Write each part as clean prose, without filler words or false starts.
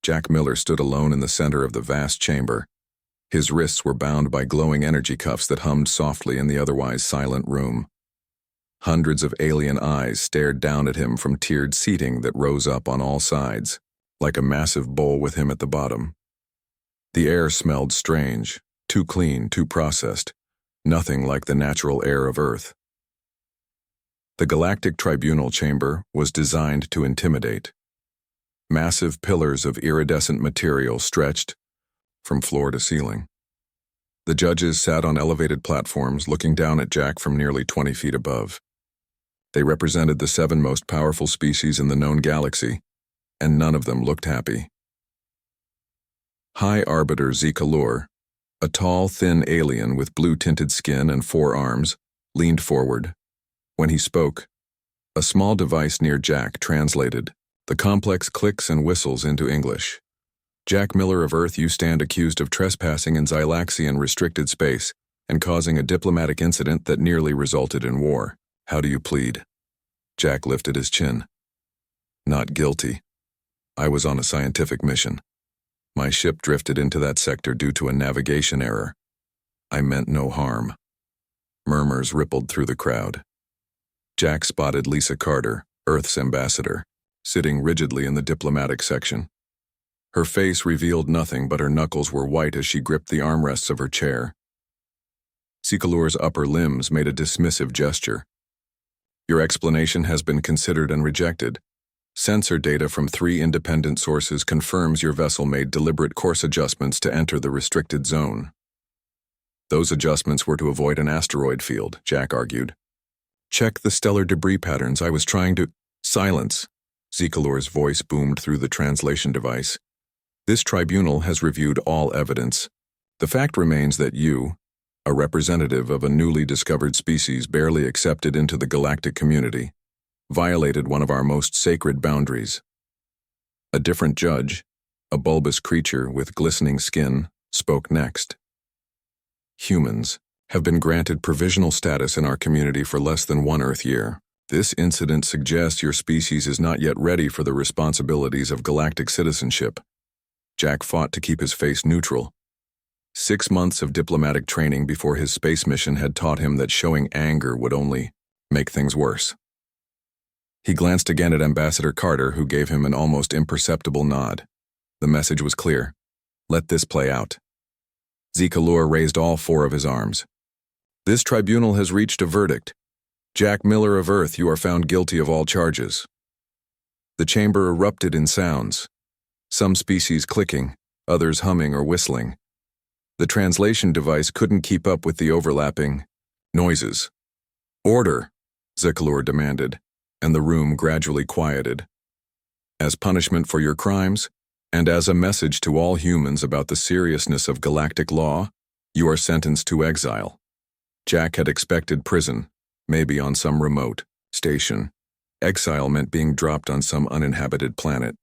Jack Miller stood alone in the center of the vast chamber. His wrists were bound by glowing energy cuffs that hummed softly in the otherwise silent room. Hundreds of alien eyes stared down at him from tiered seating that rose up on all sides, like a massive bowl with him at the bottom. The air smelled strange, too clean, too processed, nothing like the natural air of Earth. The Galactic Tribunal chamber was designed to intimidate. Massive pillars of iridescent material stretched from floor to ceiling. The judges sat on elevated platforms looking down at Jack from nearly 20 feet above. They represented the 7 most powerful species in the known galaxy, and none of them looked happy. High Arbiter Zekalur, a tall, thin alien with blue-tinted skin and 4 arms, leaned forward. When he spoke, a small device near Jack translated the complex clicks and whistles into English. Jack Miller of Earth, you stand accused of trespassing in Zylaxian restricted space and causing a diplomatic incident that nearly resulted in war. How do you plead? Jack lifted his chin. Not guilty. I was on a scientific mission. My ship drifted into that sector due to a navigation error. I meant no harm. Murmurs rippled through the crowd. Jack spotted Lisa Carter, Earth's ambassador, sitting rigidly in the diplomatic section. Her face revealed nothing, but her knuckles were white as she gripped the armrests of her chair. Zekalur's upper limbs made a dismissive gesture. Your explanation has been considered and rejected. Sensor data from 3 independent sources confirms your vessel made deliberate course adjustments to enter the restricted zone. Those adjustments were to avoid an asteroid field, Jack argued. Check the stellar debris patterns. I was trying to— Silence. Zekalur's voice boomed through the translation device. This tribunal has reviewed all evidence. The fact remains that you, a representative of a newly discovered species barely accepted into the galactic community, violated one of our most sacred boundaries. A different judge, a bulbous creature with glistening skin, spoke next. Humans have been granted provisional status in our community for less than 1 Earth year. This incident suggests your species is not yet ready for the responsibilities of galactic citizenship. Jack fought to keep his face neutral. 6 months of diplomatic training before his space mission had taught him that showing anger would only make things worse. He glanced again at Ambassador Carter, who gave him an almost imperceptible nod. The message was clear. Let this play out. Zekalur raised all 4 of his arms. This tribunal has reached a verdict. Jack Miller of Earth, you are found guilty of all charges. The chamber erupted in sounds, some species clicking, others humming or whistling. The translation device couldn't keep up with the overlapping noises. Order, Zekalur demanded, and the room gradually quieted. As punishment for your crimes, and as a message to all humans about the seriousness of galactic law, you are sentenced to exile. Jack had expected prison, maybe on some remote station. Exile meant being dropped on some uninhabited planet.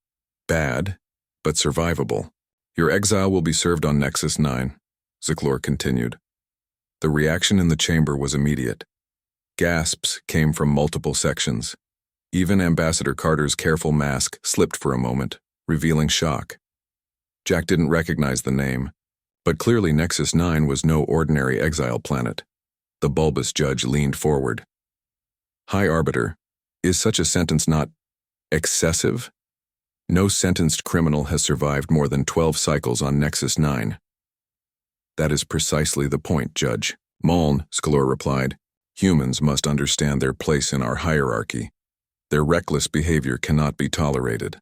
Bad, but survivable. Your exile will be served on Nexus 9, Zekalur continued. The reaction in the chamber was immediate. Gasps came from multiple sections. Even Ambassador Carter's careful mask slipped for a moment, revealing shock. Jack didn't recognize the name, but clearly Nexus 9 was no ordinary exile planet. The bulbous judge leaned forward. High Arbiter, is such a sentence not excessive? No sentenced criminal has survived more than 12 cycles on Nexus 9. That is precisely the point, Judge. Muln, Zekalur replied. Humans must understand their place in our hierarchy. Their reckless behavior cannot be tolerated.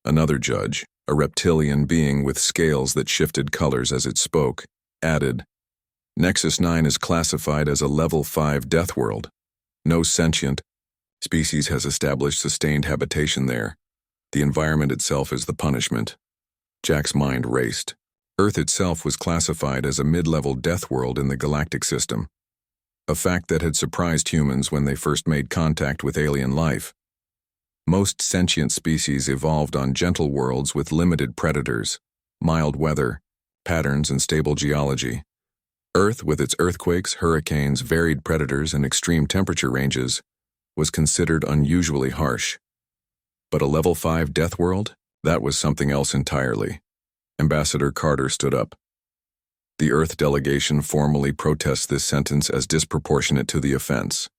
Another judge, a reptilian being with scales that shifted colors as it spoke, added, Nexus 9 is classified as a Level 5 Deathworld. No sentient species has established sustained habitation there. The environment itself is the punishment. Jack's mind raced. Earth itself was classified as a mid-level Deathworld in the galactic system, a fact that had surprised humans when they first made contact with alien life. Most sentient species evolved on gentle worlds with limited predators, mild weather, patterns, and stable geology. Earth, with its earthquakes, hurricanes, varied predators, and extreme temperature ranges, was considered unusually harsh. But a Level 5 Deathworld? That was something else entirely. Ambassador Carter stood up. The Earth delegation formally protests this sentence as disproportionate to the offense.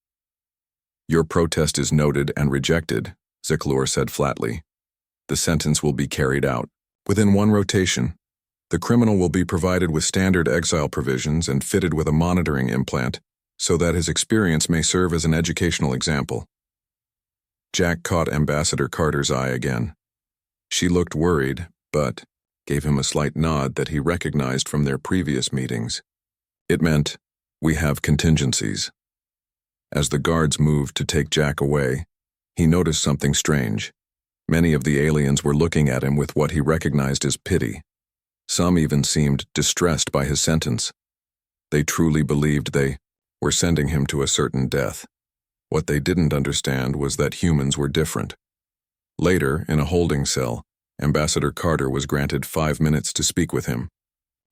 Your protest is noted and rejected, Ziklor said flatly. The sentence will be carried out. Within one rotation, the criminal will be provided with standard exile provisions and fitted with a monitoring implant so that his experience may serve as an educational example. Jack caught Ambassador Carter's eye again. She looked worried, but gave him a slight nod that he recognized from their previous meetings. It meant, we have contingencies. As the guards moved to take Jack away, he noticed something strange. Many of the aliens were looking at him with what he recognized as pity. Some even seemed distressed by his sentence. They truly believed they were sending him to a certain death. What they didn't understand was that humans were different. Later, in a holding cell, Ambassador Carter was granted 5 minutes to speak with him.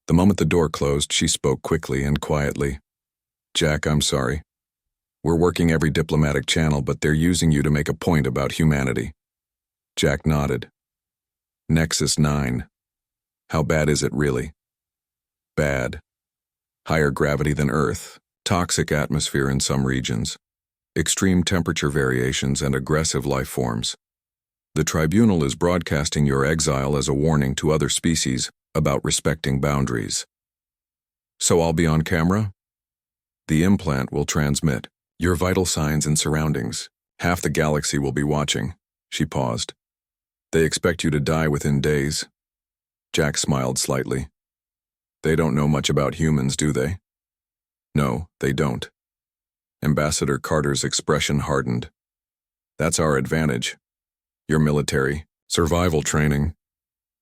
The moment the door closed, she spoke quickly and quietly. Jack, I'm sorry. We're working every diplomatic channel, but they're using you to make a point about humanity. Jack nodded. Nexus 9. How bad is it really? Bad. Higher gravity than Earth, toxic atmosphere in some regions, extreme temperature variations and aggressive life forms. The tribunal is broadcasting your exile as a warning to other species about respecting boundaries. So I'll be on camera? The implant will transmit your vital signs and surroundings. Half the galaxy will be watching. She paused. They expect you to die within days. Jack smiled slightly. They don't know much about humans, do they? No, they don't. Ambassador Carter's expression hardened. That's our advantage. Your military, survival training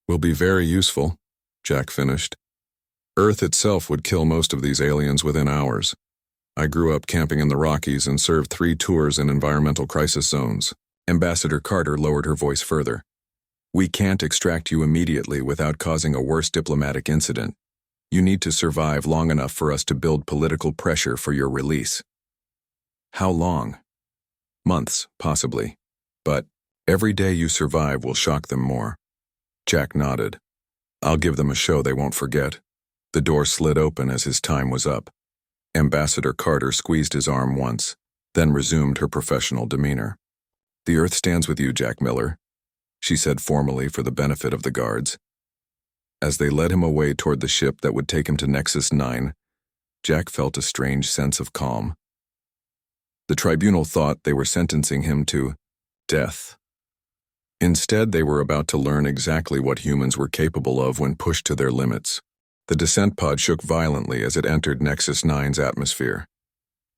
will be very useful, Jack finished. Earth itself would kill most of these aliens within hours. I grew up camping in the Rockies and served 3 tours in environmental crisis zones. Ambassador Carter lowered her voice further. We can't extract you immediately without causing a worse diplomatic incident. You need to survive long enough for us to build political pressure for your release. How long? Months, possibly. But every day you survive will shock them more. Jack nodded. I'll give them a show they won't forget. The door slid open as his time was up. Ambassador Carter squeezed his arm once, then resumed her professional demeanor. The Earth stands with you, Jack Miller, she said formally for the benefit of the guards. As they led him away toward the ship that would take him to Nexus 9, Jack felt a strange sense of calm. The tribunal thought they were sentencing him to death. Instead, they were about to learn exactly what humans were capable of when pushed to their limits. The descent pod shook violently as it entered Nexus 9's atmosphere.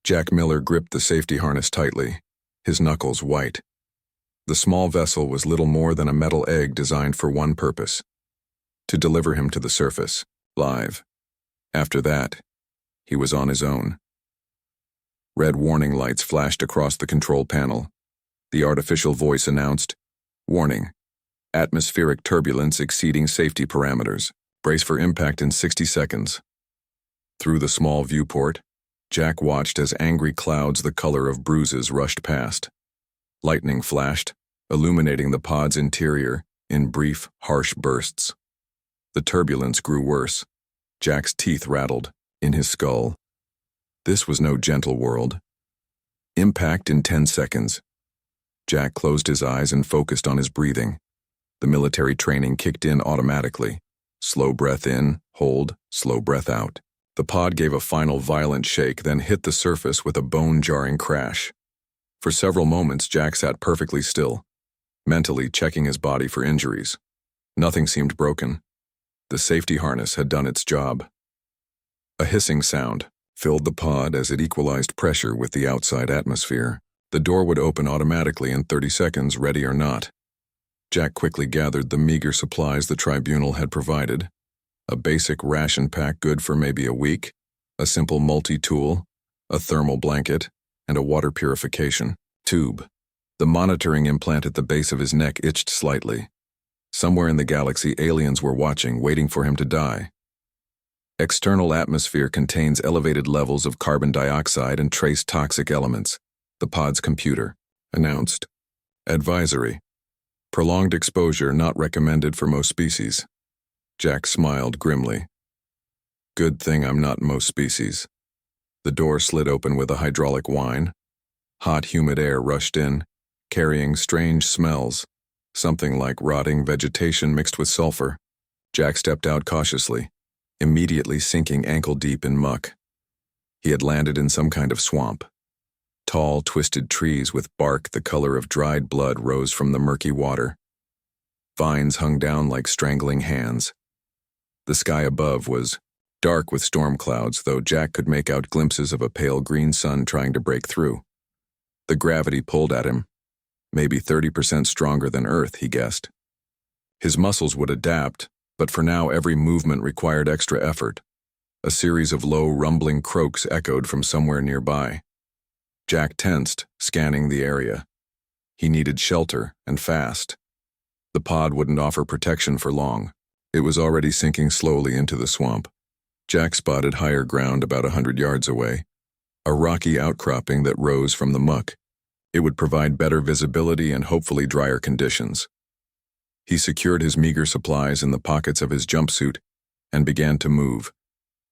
Jack Miller gripped the safety harness tightly, his knuckles white. The small vessel was little more than a metal egg designed for one purpose: to deliver him to the surface, live. After that, he was on his own. Red warning lights flashed across the control panel. The artificial voice announced, "Warning. Atmospheric turbulence exceeding safety parameters. Brace for impact in 60 seconds. Through the small viewport, Jack watched as angry clouds the color of bruises rushed past. Lightning flashed, illuminating the pod's interior in brief, harsh bursts. The turbulence grew worse. Jack's teeth rattled in his skull. This was no gentle world. Impact in 10 seconds. Jack closed his eyes and focused on his breathing. The military training kicked in automatically. Slow breath in, hold, slow breath out. The pod gave a final violent shake, then hit the surface with a bone-jarring crash. For several moments, Jack sat perfectly still, mentally checking his body for injuries. Nothing seemed broken. The safety harness had done its job. A hissing sound filled the pod as it equalized pressure with the outside atmosphere. The door would open automatically in 30 seconds, ready or not. Jack quickly gathered the meager supplies the tribunal had provided. A basic ration pack good for maybe a week, a simple multi-tool, a thermal blanket, and a water purification tube. The monitoring implant at the base of his neck itched slightly. Somewhere in the galaxy, aliens were watching, waiting for him to die. External atmosphere contains elevated levels of carbon dioxide and trace toxic elements, the pod's computer announced. Advisory. Prolonged exposure not recommended for most species. Jack smiled grimly. Good thing I'm not most species. The door slid open with a hydraulic whine. Hot, humid air rushed in, carrying strange smells, something like rotting vegetation mixed with sulfur. Jack stepped out cautiously, immediately sinking ankle-deep in muck. He had landed in some kind of swamp. Tall, twisted trees with bark the color of dried blood rose from the murky water. Vines hung down like strangling hands. The sky above was dark with storm clouds, though Jack could make out glimpses of a pale green sun trying to break through. The gravity pulled at him, maybe 30% stronger than Earth, he guessed. His muscles would adapt, but for now every movement required extra effort. A series of low, rumbling croaks echoed from somewhere nearby. Jack tensed, scanning the area. He needed shelter, and fast. The pod wouldn't offer protection for long. It was already sinking slowly into the swamp. Jack spotted higher ground about 100 yards away, a rocky outcropping that rose from the muck. It would provide better visibility and hopefully drier conditions. He secured his meager supplies in the pockets of his jumpsuit and began to move,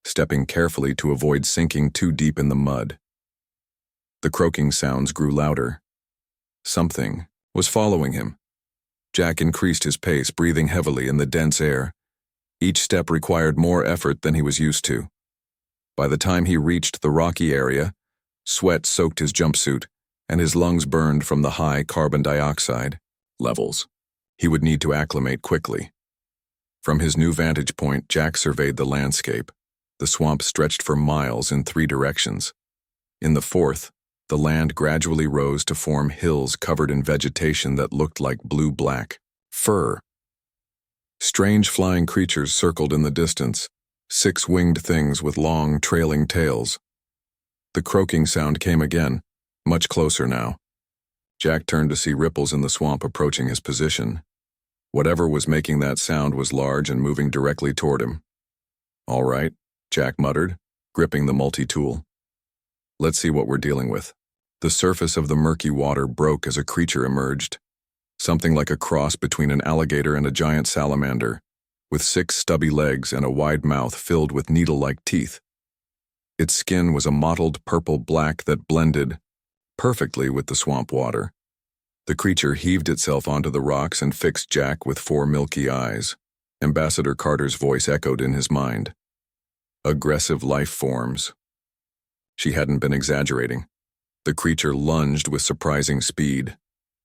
stepping carefully to avoid sinking too deep in the mud. The croaking sounds grew louder. Something was following him. Jack increased his pace, breathing heavily in the dense air. Each step required more effort than he was used to. By the time he reached the rocky area, sweat soaked his jumpsuit, and his lungs burned from the high carbon dioxide levels. He would need to acclimate quickly. From his new vantage point, Jack surveyed the landscape. The swamp stretched for miles in 3 directions. In the fourth, the land gradually rose to form hills covered in vegetation that looked like blue-black fur. Strange flying creatures circled in the distance, 6 winged things with long, trailing tails. The croaking sound came again, much closer now. Jack turned to see ripples in the swamp approaching his position. Whatever was making that sound was large and moving directly toward him. All right, Jack muttered, gripping the multi-tool. Let's see what we're dealing with. The surface of the murky water broke as a creature emerged. Something like a cross between an alligator and a giant salamander, with 6 stubby legs and a wide mouth filled with needle-like teeth. Its skin was a mottled purple-black that blended perfectly with the swamp water. The creature heaved itself onto the rocks and fixed Jack with 4 milky eyes. Ambassador Carter's voice echoed in his mind. Aggressive life forms. She hadn't been exaggerating. The creature lunged with surprising speed.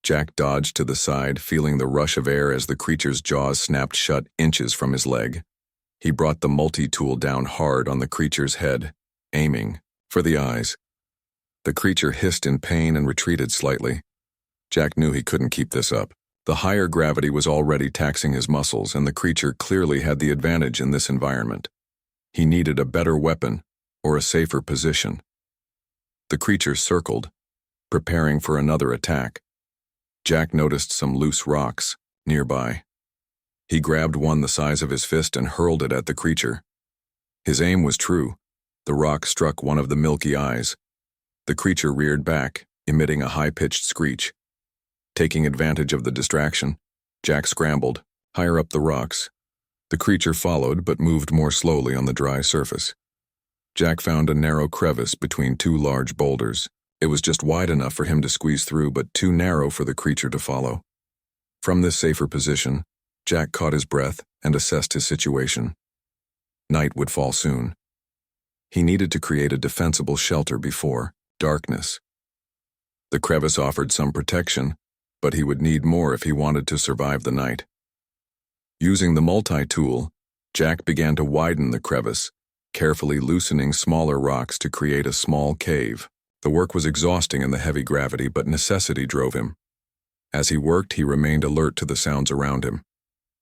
Jack dodged to the side, feeling the rush of air as the creature's jaws snapped shut inches from his leg. He brought the multi-tool down hard on the creature's head, aiming for the eyes. The creature hissed in pain and retreated slightly. Jack knew he couldn't keep this up. The higher gravity was already taxing his muscles, and the creature clearly had the advantage in this environment. He needed a better weapon or a safer position. The creature circled, preparing for another attack. Jack noticed some loose rocks nearby. He grabbed one the size of his fist and hurled it at the creature. His aim was true. The rock struck one of the milky eyes. The creature reared back, emitting a high-pitched screech. Taking advantage of the distraction, Jack scrambled, higher up the rocks. The creature followed but moved more slowly on the dry surface. Jack found a narrow crevice between 2 large boulders. It was just wide enough for him to squeeze through, but too narrow for the creature to follow. From this safer position, Jack caught his breath and assessed his situation. Night would fall soon. He needed to create a defensible shelter before darkness. The crevice offered some protection, but he would need more if he wanted to survive the night. Using the multi-tool, Jack began to widen the crevice, carefully loosening smaller rocks to create a small cave. The work was exhausting in the heavy gravity, but necessity drove him. As he worked, he remained alert to the sounds around him.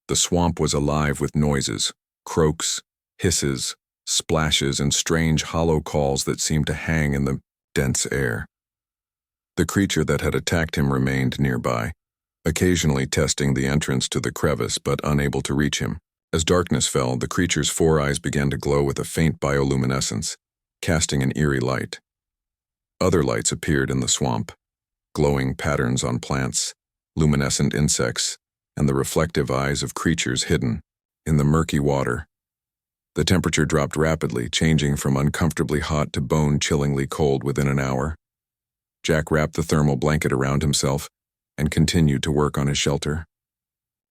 The swamp was alive with noises, croaks, hisses, splashes, and strange hollow calls that seemed to hang in the dense air. The creature that had attacked him remained nearby, occasionally testing the entrance to the crevice but unable to reach him. As darkness fell, the creature's 4 eyes began to glow with a faint bioluminescence, casting an eerie light. Other lights appeared in the swamp, glowing patterns on plants, luminescent insects, and the reflective eyes of creatures hidden in the murky water. The temperature dropped rapidly, changing from uncomfortably hot to bone-chillingly cold within an hour. Jack wrapped the thermal blanket around himself and continued to work on his shelter.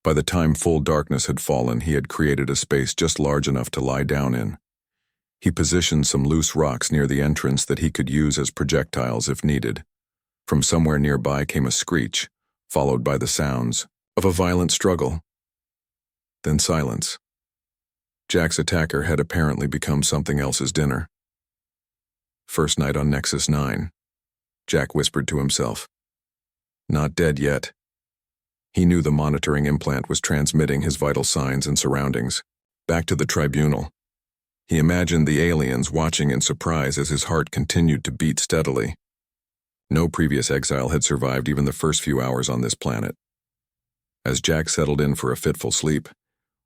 By the time full darkness had fallen, he had created a space just large enough to lie down in. He positioned some loose rocks near the entrance that he could use as projectiles if needed. From somewhere nearby came a screech, followed by the sounds of a violent struggle. Then silence. Jack's attacker had apparently become something else's dinner. First night on Nexus 9. Jack whispered to himself. Not dead yet. He knew the monitoring implant was transmitting his vital signs and surroundings. Back to the tribunal. He imagined the aliens watching in surprise as his heart continued to beat steadily. No previous exile had survived even the first few hours on this planet. As Jack settled in for a fitful sleep,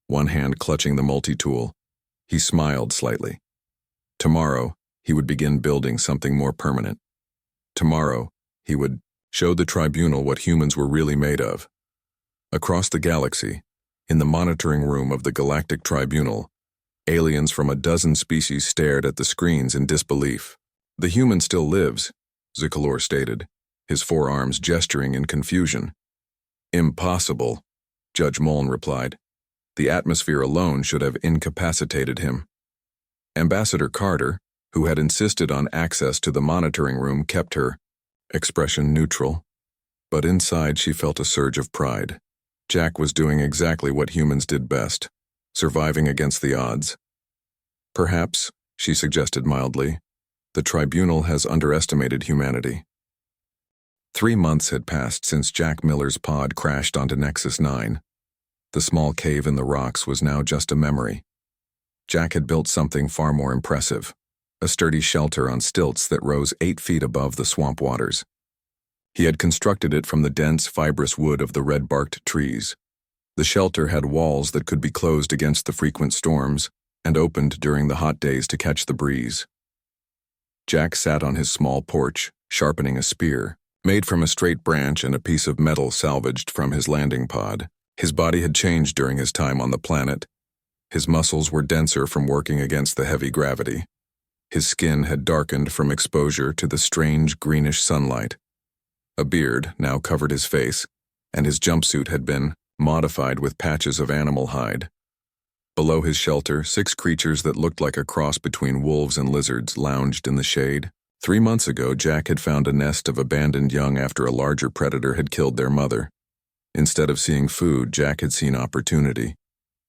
one hand clutching the multi-tool, he smiled slightly. Tomorrow, he would begin building something more permanent. Tomorrow, he would show the tribunal what humans were really made of. Across the galaxy, in the monitoring room of the Galactic Tribunal, aliens from a dozen species stared at the screens in disbelief. The human still lives, Zikalor stated, his forearms gesturing in confusion. Impossible, Judge Muln replied. The atmosphere alone should have incapacitated him. Ambassador Carter, who had insisted on access to the monitoring room, kept her expression neutral, but inside she felt a surge of pride. Jack was doing exactly what humans did best, surviving against the odds. Perhaps, she suggested mildly, the tribunal has underestimated humanity. 3 months had passed since Jack Miller's pod crashed onto Nexus 9. The small cave in the rocks was now just a memory. Jack had built something far more impressive, a sturdy shelter on stilts that rose 8 feet above the swamp waters. He had constructed it from the dense, fibrous wood of the red-barked trees. The shelter had walls that could be closed against the frequent storms and opened during the hot days to catch the breeze. Jack sat on his small porch, sharpening a spear, made from a straight branch and a piece of metal salvaged from his landing pod. His body had changed during his time on the planet. His muscles were denser from working against the heavy gravity. His skin had darkened from exposure to the strange greenish sunlight. A beard now covered his face, and his jumpsuit had been modified with patches of animal hide. Below his shelter, 6 creatures that looked like a cross between wolves and lizards lounged in the shade. 3 months ago, Jack had found a nest of abandoned young after a larger predator had killed their mother. Instead of seeing food, Jack had seen opportunity.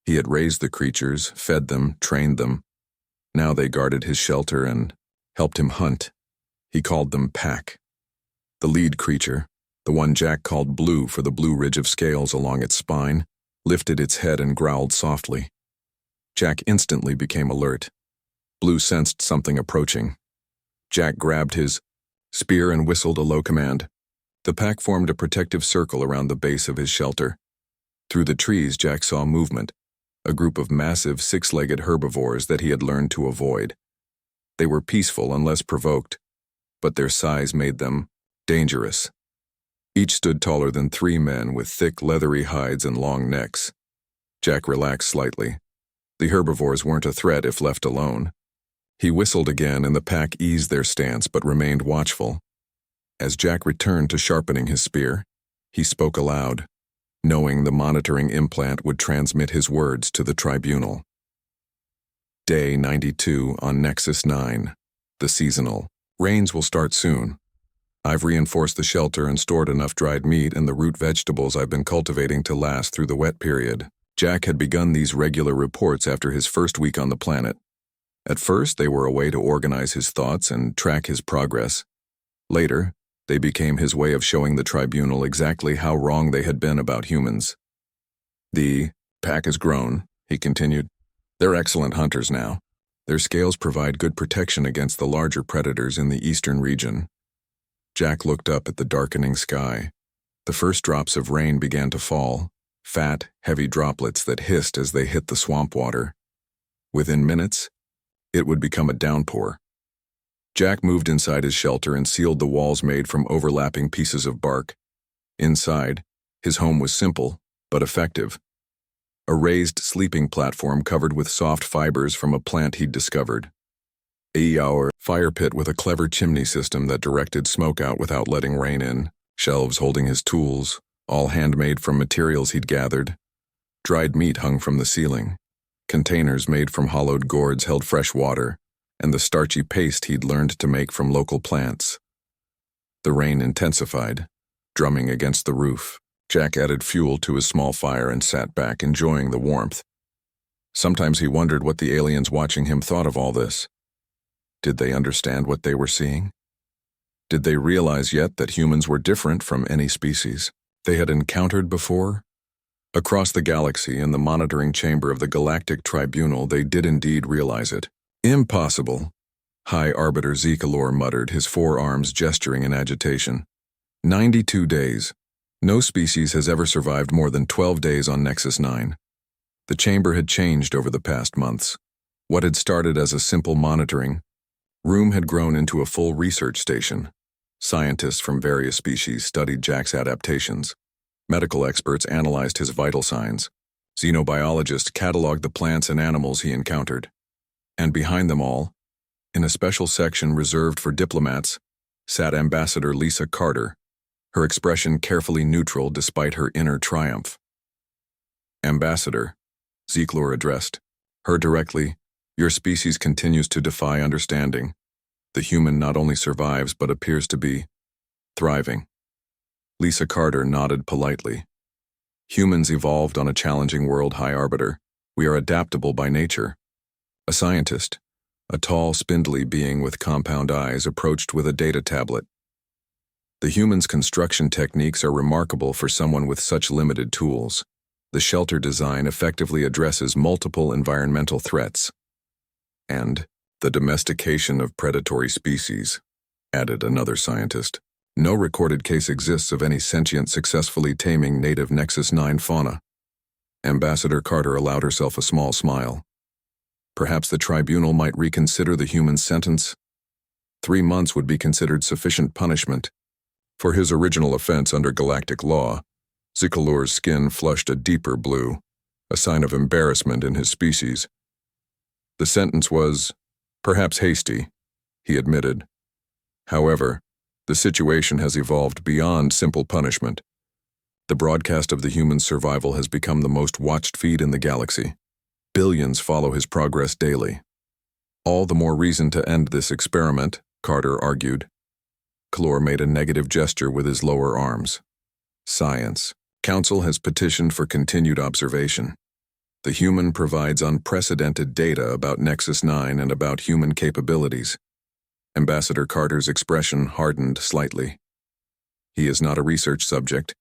He had raised the creatures, fed them, trained them. Now they guarded his shelter and helped him hunt. He called them Pack. The lead creature, the one Jack called Blue for the blue ridge of scales along its spine, lifted its head and growled softly. Jack instantly became alert. Blue sensed something approaching. Jack grabbed his spear and whistled a low command. The pack formed a protective circle around the base of his shelter. Through the trees, Jack saw movement, a group of massive 6-legged herbivores that he had learned to avoid. They were peaceful unless provoked, but their size made them dangerous. Each stood taller than 3 men with thick, leathery hides and long necks. Jack relaxed slightly. The herbivores weren't a threat if left alone. He whistled again and the pack eased their stance but remained watchful. As Jack returned to sharpening his spear, he spoke aloud, knowing the monitoring implant would transmit his words to the tribunal. Day 92 on Nexus 9, the seasonal. Rains will start soon. I've reinforced the shelter and stored enough dried meat and the root vegetables I've been cultivating to last through the wet period. Jack had begun these regular reports after his first week on the planet. At first, they were a way to organize his thoughts and track his progress. Later, they became his way of showing the tribunal exactly how wrong they had been about humans. The pack has grown, he continued. They're excellent hunters now. Their scales provide good protection against the larger predators in the eastern region. Jack looked up at the darkening sky. The first drops of rain began to fall, fat, heavy droplets that hissed as they hit the swamp water. Within minutes, it would become a downpour. Jack moved inside his shelter and sealed the walls made from overlapping pieces of bark. Inside, His home was simple, but effective. A raised sleeping platform covered with soft fibers from a plant he'd discovered. A fire pit with a clever chimney system that directed smoke out without letting rain in. Shelves holding his tools, all handmade from materials he'd gathered. Dried meat hung from the ceiling. Containers made from hollowed gourds held fresh water, and the starchy paste he'd learned to make from local plants. The rain intensified, drumming against the roof. Jack added fuel to his small fire and sat back, enjoying the warmth. Sometimes he wondered what the aliens watching him thought of all this. Did they understand what they were seeing? Did they realize yet that humans were different from any species they had encountered before? Across the galaxy, in the monitoring chamber of the Galactic Tribunal, they did indeed realize it. Impossible, High Arbiter Zekalor muttered, his forearms gesturing in agitation. 92 days. No species has ever survived more than 12 days on Nexus 9. The chamber had changed over the past months. What had started as a simple monitoring room had grown into a full research station. Scientists from various species studied Jack's adaptations. Medical experts analyzed his vital signs. Xenobiologists cataloged the plants and animals he encountered. And behind them all, in a special section reserved for diplomats, sat Ambassador Lisa Carter, her expression carefully neutral despite her inner triumph. Ambassador, Zekalor addressed her directly, your species continues to defy understanding. The human not only survives but appears to be thriving. Lisa Carter nodded politely. Humans evolved on a challenging world, High Arbiter. We are adaptable by nature. A scientist, a tall, spindly being with compound eyes, approached with a data tablet. The human's construction techniques are remarkable for someone with such limited tools. The shelter design effectively addresses multiple environmental threats. And the domestication of predatory species, added another scientist. No recorded case exists of any sentient successfully taming native Nexus 9 fauna. Ambassador Carter allowed herself a small smile. Perhaps the tribunal might reconsider the human's sentence. 3 months would be considered sufficient punishment. For his original offense under galactic law, Zekalor's skin flushed a deeper blue, a sign of embarrassment in his species. The sentence was, perhaps hasty, he admitted. However, the situation has evolved beyond simple punishment. The broadcast of the human's survival has become the most watched feed in the galaxy. Billions follow his progress daily. All the more reason to end this experiment, Carter argued. Kalor made a negative gesture with his lower arms. Science. Council has petitioned for continued observation. The human provides unprecedented data about Nexus 9 and about human capabilities. Ambassador Carter's expression hardened slightly. He is not a research subject.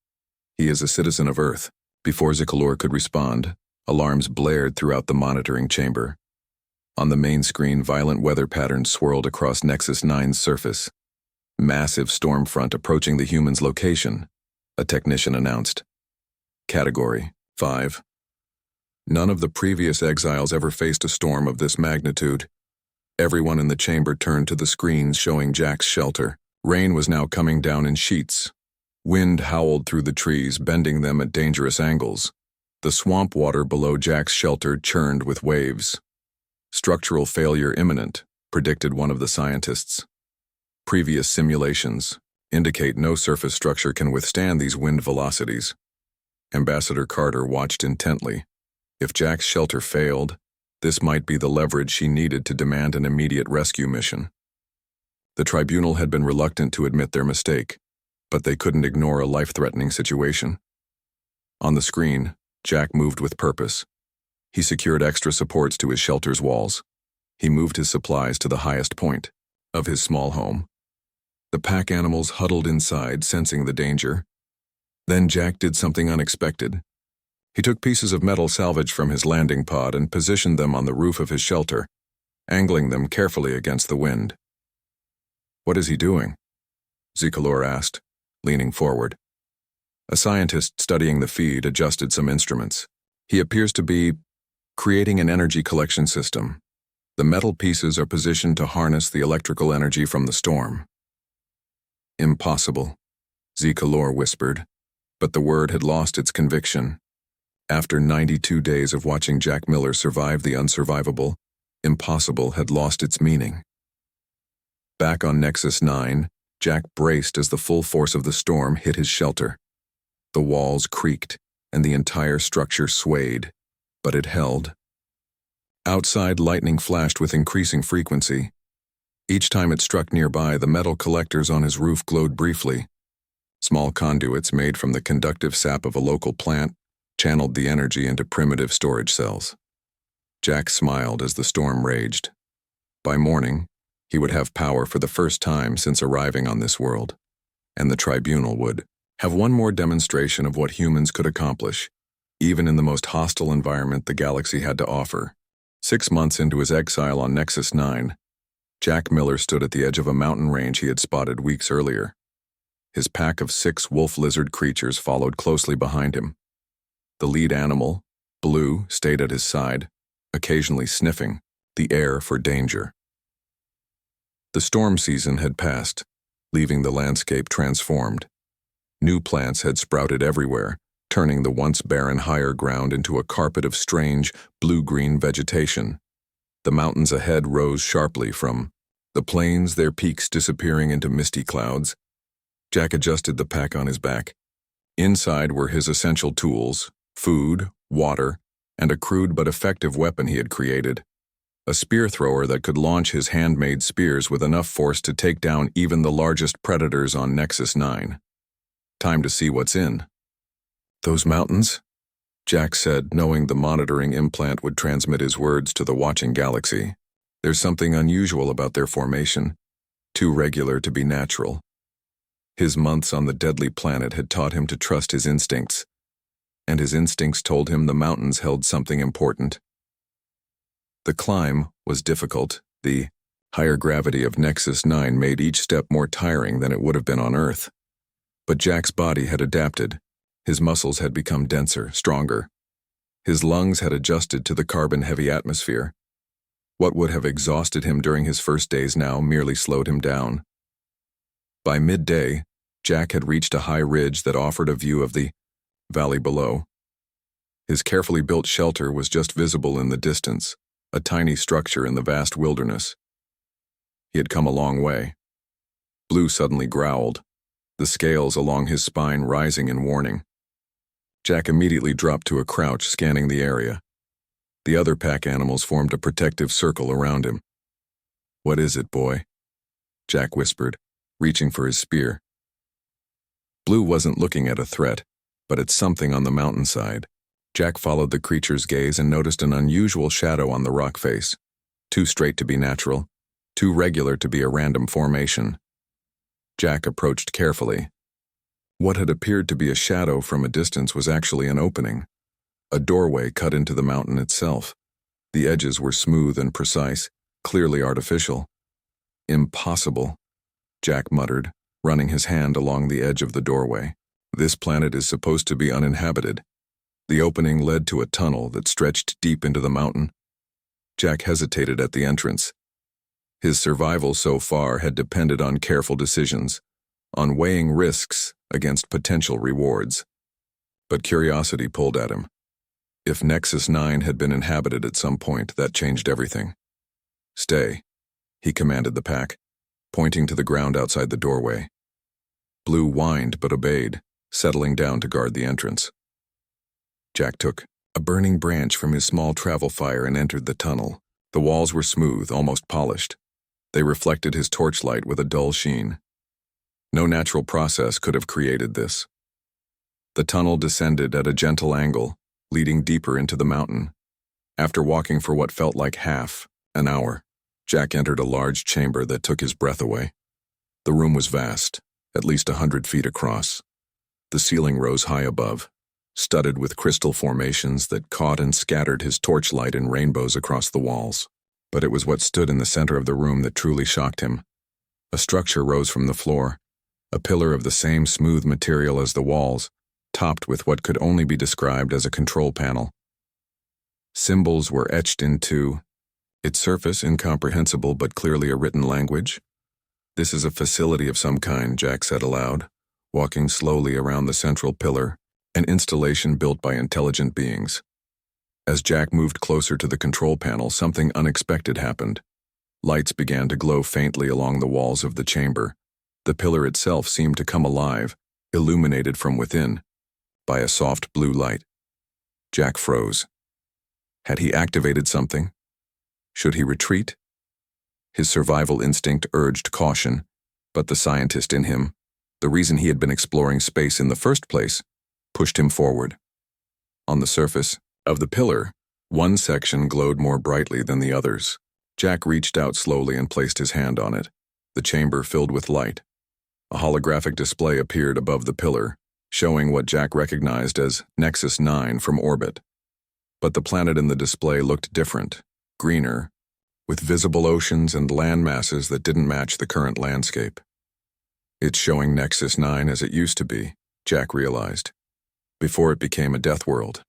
He is a citizen of Earth. Before Zekalor could respond, alarms blared throughout the monitoring chamber. On the main screen, violent weather patterns swirled across Nexus 9's surface. Massive storm front approaching the human's location, a technician announced. Category 5. None of the previous exiles ever faced a storm of this magnitude. Everyone in the chamber turned to the screens showing Jack's shelter. Rain was now coming down in sheets. Wind howled through the trees, bending them at dangerous angles. The swamp water below Jack's shelter churned with waves. Structural failure imminent, predicted one of the scientists. Previous simulations indicate no surface structure can withstand these wind velocities. Ambassador Carter watched intently. If Jack's shelter failed, this might be the leverage she needed to demand an immediate rescue mission. The tribunal had been reluctant to admit their mistake, but they couldn't ignore a life-threatening situation. On the screen, Jack moved with purpose. He secured extra supports to his shelter's walls. He moved his supplies to the highest point of his small home. The pack animals huddled inside, sensing the danger. Then Jack did something unexpected. He took pieces of metal salvage from his landing pod and positioned them on the roof of his shelter, angling them carefully against the wind. "What is he doing?" Zekalor asked, leaning forward. A scientist studying the feed adjusted some instruments. He appears to be creating an energy collection system. The metal pieces are positioned to harness the electrical energy from the storm. "Impossible," Zekalor whispered. But the word had lost its conviction. After 92 days of watching Jack Miller survive the unsurvivable, impossible had lost its meaning. Back on Nexus 9, Jack braced as the full force of the storm hit his shelter. The walls creaked, and the entire structure swayed, but it held. Outside, lightning flashed with increasing frequency. Each time it struck nearby, the metal collectors on his roof glowed briefly. Small conduits made from the conductive sap of a local plant channeled the energy into primitive storage cells. Jack smiled as the storm raged. By morning, he would have power for the first time since arriving on this world, and the Tribunal would have one more demonstration of what humans could accomplish, even in the most hostile environment the galaxy had to offer. 6 months into his exile on Nexus 9, Jack Miller stood at the edge of a mountain range he had spotted weeks earlier. His pack of 6 wolf-lizard creatures followed closely behind him. The lead animal, Blue, stayed at his side, occasionally sniffing the air for danger. The storm season had passed, leaving the landscape transformed. New plants had sprouted everywhere, turning the once barren higher ground into a carpet of strange, blue-green vegetation. The mountains ahead rose sharply from the plains, their peaks disappearing into misty clouds. Jack adjusted the pack on his back. Inside were his essential tools, food, water, and a crude but effective weapon he had created. A spear thrower that could launch his handmade spears with enough force to take down even the largest predators on Nexus 9. Time to see what's in. "Those mountains?" Jack said, knowing the monitoring implant would transmit his words to the watching galaxy. "There's something unusual about their formation, too regular to be natural." His months on the deadly planet had taught him to trust his instincts, and his instincts told him the mountains held something important. The climb was difficult. The higher gravity of Nexus 9 made each step more tiring than it would have been on Earth. But Jack's body had adapted. His muscles had become denser, stronger. His lungs had adjusted to the carbon-heavy atmosphere. What would have exhausted him during his first days now merely slowed him down. By midday, Jack had reached a high ridge that offered a view of the valley below. His carefully built shelter was just visible in the distance, a tiny structure in the vast wilderness. He had come a long way. Blue suddenly growled, the scales along his spine rising in warning. Jack immediately dropped to a crouch, scanning the area. The other pack animals formed a protective circle around him. "What is it, boy?" Jack whispered, reaching for his spear. Blue wasn't looking at a threat, but at something on the mountainside. Jack followed the creature's gaze and noticed an unusual shadow on the rock face. Too straight to be natural, too regular to be a random formation. Jack approached carefully. What had appeared to be a shadow from a distance was actually an opening, a doorway cut into the mountain itself. The edges were smooth and precise, clearly artificial. "Impossible," Jack muttered, running his hand along the edge of the doorway. "This planet is supposed to be uninhabited." The opening led to a tunnel that stretched deep into the mountain. Jack hesitated at the entrance. His survival so far had depended on careful decisions, on weighing risks against potential rewards. But curiosity pulled at him. If Nexus 9 had been inhabited at some point, that changed everything. "Stay," he commanded the pack, pointing to the ground outside the doorway. Blue whined but obeyed, settling down to guard the entrance. Jack took a burning branch from his small travel fire and entered the tunnel. The walls were smooth, almost polished. They reflected his torchlight with a dull sheen. No natural process could have created this. The tunnel descended at a gentle angle, leading deeper into the mountain. After walking for what felt like half an hour, Jack entered a large chamber that took his breath away. The room was vast, at least 100 feet across. The ceiling rose high above, studded with crystal formations that caught and scattered his torchlight in rainbows across the walls. But it was what stood in the center of the room that truly shocked him. A structure rose from the floor, a pillar of the same smooth material as the walls, topped with what could only be described as a control panel. Symbols were etched into its surface, incomprehensible but clearly a written language. "This is a facility of some kind," Jack said aloud, walking slowly around the central pillar, an installation built by intelligent beings. As Jack moved closer to the control panel, something unexpected happened. Lights began to glow faintly along the walls of the chamber. The pillar itself seemed to come alive, illuminated from within by a soft blue light. Jack froze. Had he activated something? Should he retreat? His survival instinct urged caution, but the scientist in him, the reason he had been exploring space in the first place, pushed him forward. On the surface of the pillar, one section glowed more brightly than the others. Jack reached out slowly and placed his hand on it. The chamber filled with light. A holographic display appeared above the pillar, showing what Jack recognized as Nexus 9 from orbit. But the planet in the display looked different, greener, with visible oceans and land masses that didn't match the current landscape. It's showing Nexus 9 as it used to be, Jack realized, before it became a death world.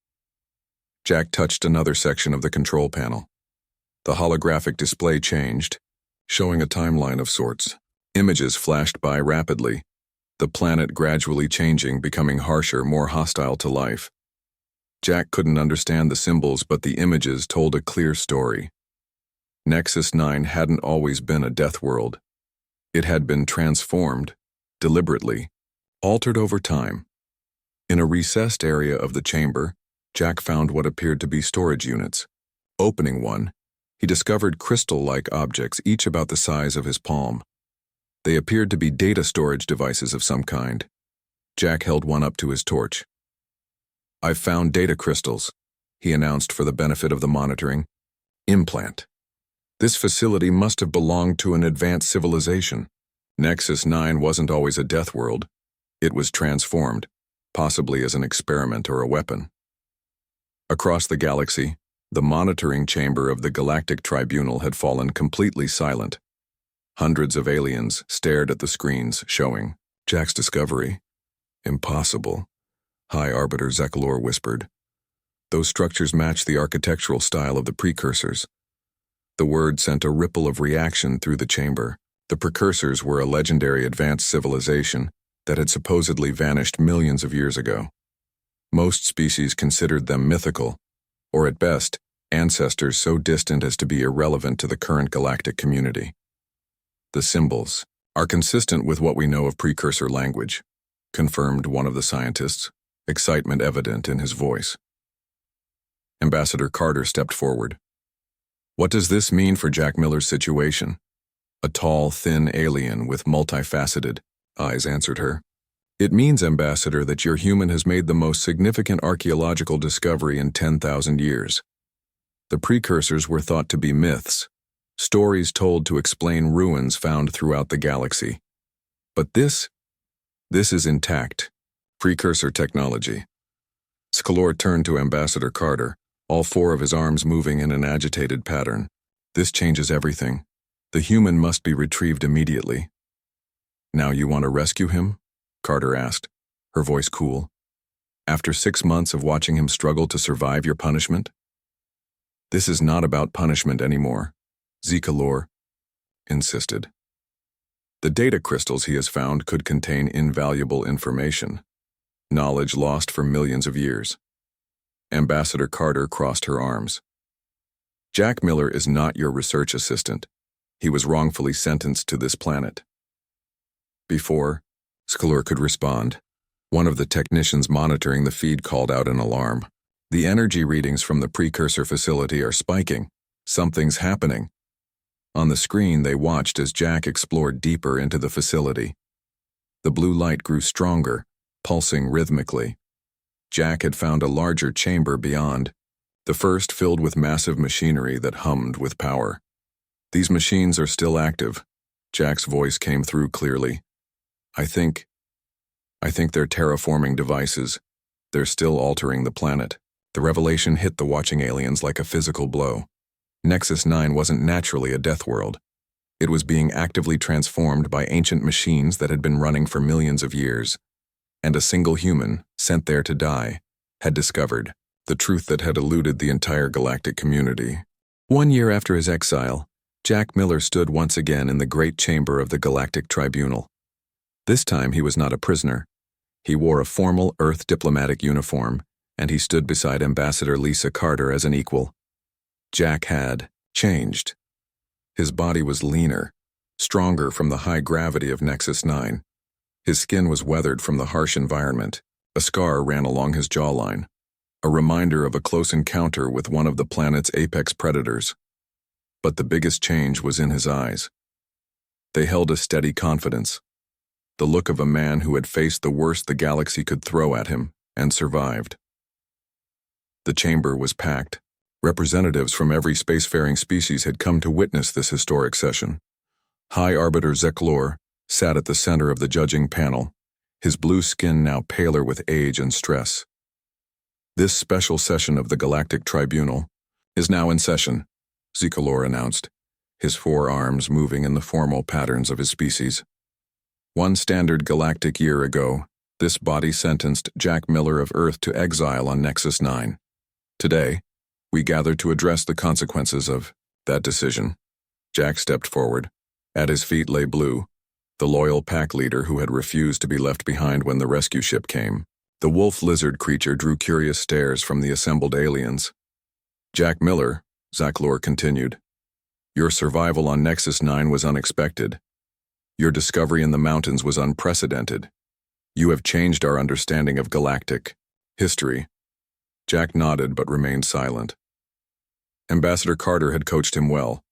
Jack touched another section of the control panel. The holographic display changed, showing a timeline of sorts. Images flashed by rapidly, the planet gradually changing, becoming harsher, more hostile to life. Jack couldn't understand the symbols, but the images told a clear story. Nexus 9 hadn't always been a death world. It had been transformed, deliberately, altered over time. In a recessed area of the chamber, Jack found what appeared to be storage units. Opening one, he discovered crystal-like objects, each about the size of his palm. They appeared to be data storage devices of some kind. Jack held one up to his torch. "I've found data crystals," he announced for the benefit of the monitoring. "Implant. This facility must have belonged to an advanced civilization. Nexus 9 wasn't always a death world. It was transformed, possibly as an experiment or a weapon." Across the galaxy, the monitoring chamber of the Galactic Tribunal had fallen completely silent. Hundreds of aliens stared at the screens showing Jack's discovery. "Impossible," High Arbiter Zekalor whispered. "Those structures match the architectural style of the precursors." The word sent a ripple of reaction through the chamber. The precursors were a legendary advanced civilization that had supposedly vanished millions of years ago. Most species considered them mythical, or at best, ancestors so distant as to be irrelevant to the current galactic community. "The symbols are consistent with what we know of precursor language," confirmed one of the scientists, excitement evident in his voice. Ambassador Carter stepped forward. "What does this mean for Jack Miller's situation?" A tall, thin alien with multifaceted eyes answered her. "It means, Ambassador, that your human has made the most significant archaeological discovery in 10,000 years. The precursors were thought to be myths, stories told to explain ruins found throughout the galaxy. But this is intact. Precursor technology." Zekalor turned to Ambassador Carter, all four of his arms moving in an agitated pattern. "This changes everything. The human must be retrieved immediately." "Now you want to rescue him?" Carter asked, her voice cool. "After 6 months of watching him struggle to survive your punishment?" "This is not about punishment anymore," Zekalor insisted. "The data crystals he has found could contain invaluable information, knowledge lost for millions of years." Ambassador Carter crossed her arms. "Jack Miller is not your research assistant. He was wrongfully sentenced to this planet." Before Zekalor could respond, one of the technicians monitoring the feed called out an alarm. "The energy readings from the precursor facility are spiking. Something's happening." On the screen, they watched as Jack explored deeper into the facility. The blue light grew stronger, pulsing rhythmically. Jack had found a larger chamber beyond, the first filled with massive machinery that hummed with power. "These machines are still active." Jack's voice came through clearly. I think they're terraforming devices. They're still altering the planet." The revelation hit the watching aliens like a physical blow. Nexus 9 wasn't naturally a death world. It was being actively transformed by ancient machines that had been running for millions of years. And a single human, sent there to die, had discovered the truth that had eluded the entire galactic community. 1 year after his exile, Jack Miller stood once again in the great chamber of the Galactic Tribunal. This time he was not a prisoner. He wore a formal Earth diplomatic uniform, and he stood beside Ambassador Lisa Carter as an equal. Jack had changed. His body was leaner, stronger from the high gravity of Nexus 9. His skin was weathered from the harsh environment. A scar ran along his jawline, a reminder of a close encounter with one of the planet's apex predators. But the biggest change was in his eyes. They held a steady confidence, the look of a man who had faced the worst the galaxy could throw at him and survived. The chamber was packed. Representatives from every spacefaring species had come to witness this historic session. High Arbiter Zeklor sat at the center of the judging panel, his blue skin now paler with age and stress. This special session of the Galactic Tribunal is now in session, Zeklor announced, his four arms moving in the formal patterns of his species. One standard galactic year ago, this body sentenced Jack Miller of Earth to exile on Nexus 9. Today, we gather to address the consequences of that decision. Jack stepped forward. At his feet lay Blue, the loyal pack leader who had refused to be left behind when the rescue ship came. The wolf lizard creature drew curious stares from the assembled aliens. Jack Miller, Zeklor continued, your survival on Nexus 9 was unexpected. Your discovery in the mountains was unprecedented. You have changed our understanding of galactic history. Jack nodded but remained silent. Ambassador Carter had coached him well.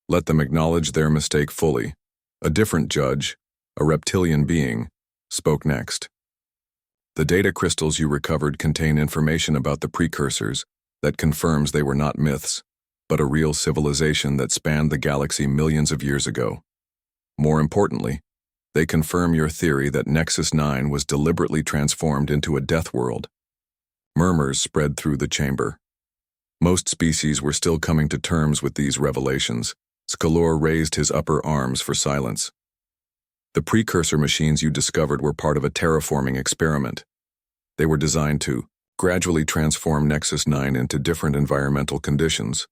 Let them acknowledge their mistake fully. A different judge, a reptilian being, spoke next. The data crystals you recovered contain information about the precursors that confirms they were not myths, but a real civilization that spanned the galaxy millions of years ago. More importantly, they confirm your theory that Nexus 9 was deliberately transformed into a death world. Murmurs spread through the chamber. Most species were still coming to terms with these revelations. Zeklor raised his upper arms for silence. The precursor machines you discovered were part of a terraforming experiment. They were designed to gradually transform Nexus 9 into different environmental conditions,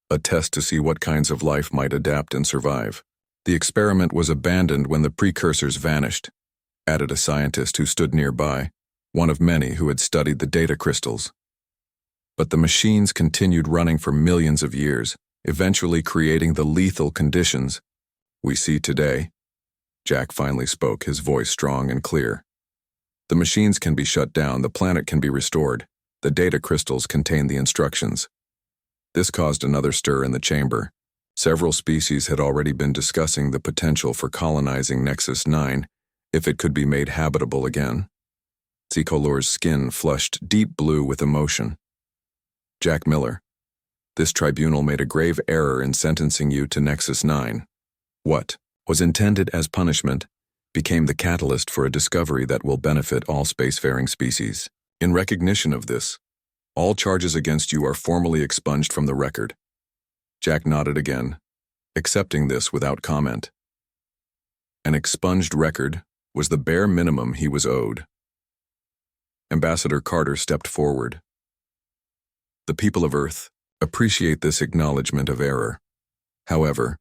a test to see what kinds of life might adapt and survive. The experiment was abandoned when the precursors vanished, added a scientist who stood nearby, one of many who had studied the data crystals. But the machines continued running for millions of years, eventually creating the lethal conditions we see today. Jack finally spoke, his voice strong and clear. The machines can be shut down, the planet can be restored. The data crystals contain the instructions. This caused another stir in the chamber. Several species had already been discussing the potential for colonizing Nexus 9 if it could be made habitable again. Zeklor's skin flushed deep blue with emotion. Jack Miller, this tribunal made a grave error in sentencing you to Nexus 9. What was intended as punishment became the catalyst for a discovery that will benefit all spacefaring species. In recognition of this, all charges against you are formally expunged from the record. Jack nodded again, accepting this without comment. An expunged record was the bare minimum he was owed. Ambassador Carter stepped forward. The people of Earth appreciate this acknowledgement of error. However,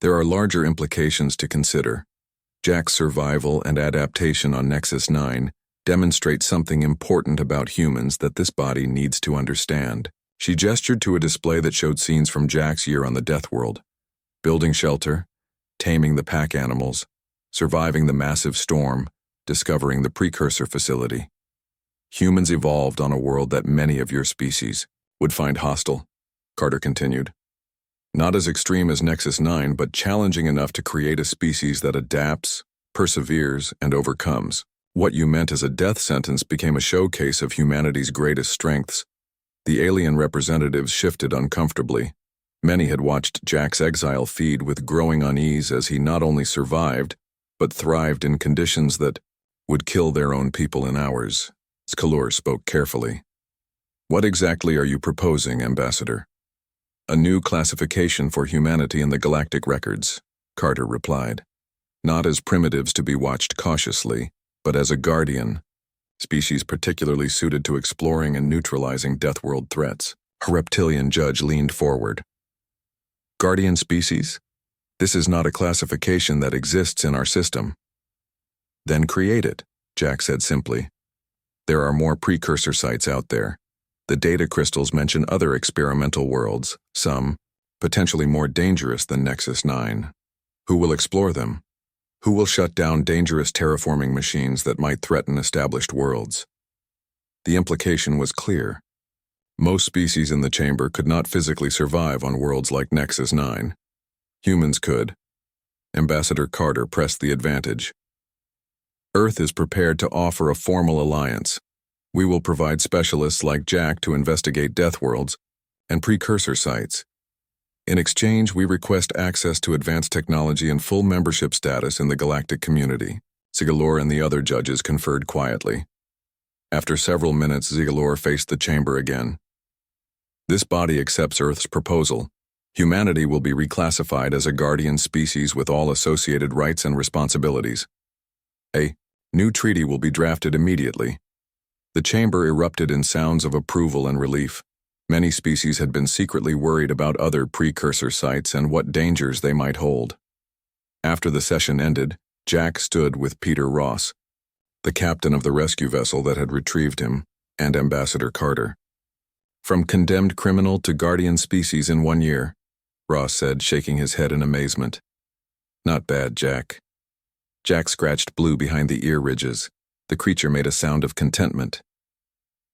there are larger implications to consider. Jack's survival and adaptation on Nexus 9 demonstrate something important about humans that this body needs to understand. She gestured to a display that showed scenes from Jack's year on the Deathworld, building shelter, taming the pack animals, surviving the massive storm, discovering the precursor facility. Humans evolved on a world that many of your species would find hostile, Carter continued. Not as extreme as Nexus 9, but challenging enough to create a species that adapts, perseveres, and overcomes. What you meant as a death sentence became a showcase of humanity's greatest strengths. The alien representatives shifted uncomfortably. Many had watched Jack's exile feed with growing unease as he not only survived, but thrived in conditions that would kill their own people in hours. Zeklor spoke carefully. What exactly are you proposing, Ambassador? A new classification for humanity in the galactic records, Carter replied. Not as primitives to be watched cautiously, but as a guardian, species particularly suited to exploring and neutralizing Deathworld threats. A reptilian judge leaned forward. Guardian species? This is not a classification that exists in our system. Then create it, Jack said simply. There are more precursor sites out there. The data crystals mention other experimental worlds, some potentially more dangerous than Nexus 9. Who will explore them? Who will shut down dangerous terraforming machines that might threaten established worlds? The implication was clear. Most species in the chamber could not physically survive on worlds like Nexus 9. Humans could. Ambassador Carter pressed the advantage. Earth is prepared to offer a formal alliance. We will provide specialists like Jack to investigate Deathworlds and precursor sites. In exchange, we request access to advanced technology and full membership status in the galactic community. Zigalor and the other judges conferred quietly. After several minutes, Zigalor faced the chamber again. This body accepts Earth's proposal. Humanity will be reclassified as a guardian species with all associated rights and responsibilities. A new treaty will be drafted immediately. The chamber erupted in sounds of approval and relief. Many species had been secretly worried about other precursor sites and what dangers they might hold. After the session ended, Jack stood with Peter Ross, the captain of the rescue vessel that had retrieved him, and Ambassador Carter. From condemned criminal to guardian species in 1 year, Ross said, shaking his head in amazement. Not bad, Jack. Jack scratched Blue behind the ear ridges. The creature made a sound of contentment.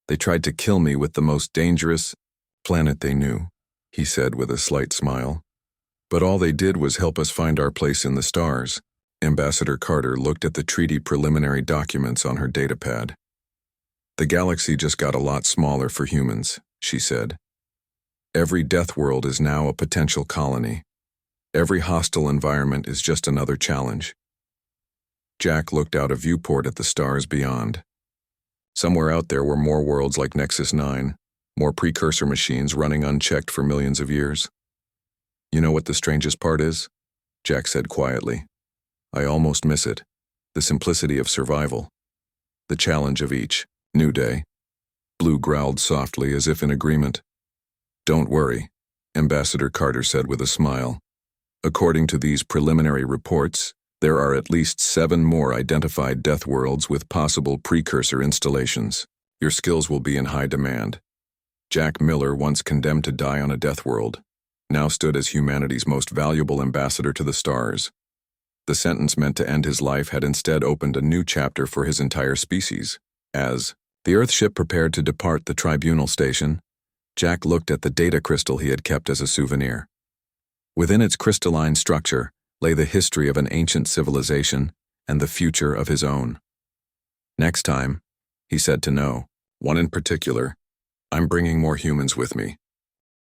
They tried to kill me with the most dangerous planet they knew, he said with a slight smile. But all they did was help us find our place in the stars. Ambassador Carter looked at the treaty preliminary documents on her datapad. The galaxy just got a lot smaller for humans, she said. Every death world is now a potential colony. Every hostile environment is just another challenge. Jack looked out a viewport at the stars beyond. Somewhere out there were more worlds like Nexus 9, more precursor machines running unchecked for millions of years. You know what the strangest part is? Jack said quietly. I almost miss it. The simplicity of survival. The challenge of each new day. Blue growled softly as if in agreement. Don't worry, Ambassador Carter said with a smile. According to these preliminary reports, there are at least 7 more identified death worlds with possible precursor installations. Your skills will be in high demand. Jack Miller, once condemned to die on a death world, now stood as humanity's most valuable ambassador to the stars. The sentence meant to end his life had instead opened a new chapter for his entire species. As the Earth ship prepared to depart the Tribunal station, Jack looked at the data crystal he had kept as a souvenir. Within its crystalline structure lay the history of an ancient civilization and the future of his own. Next time, he said to No one in particular, I'm bringing more humans with me.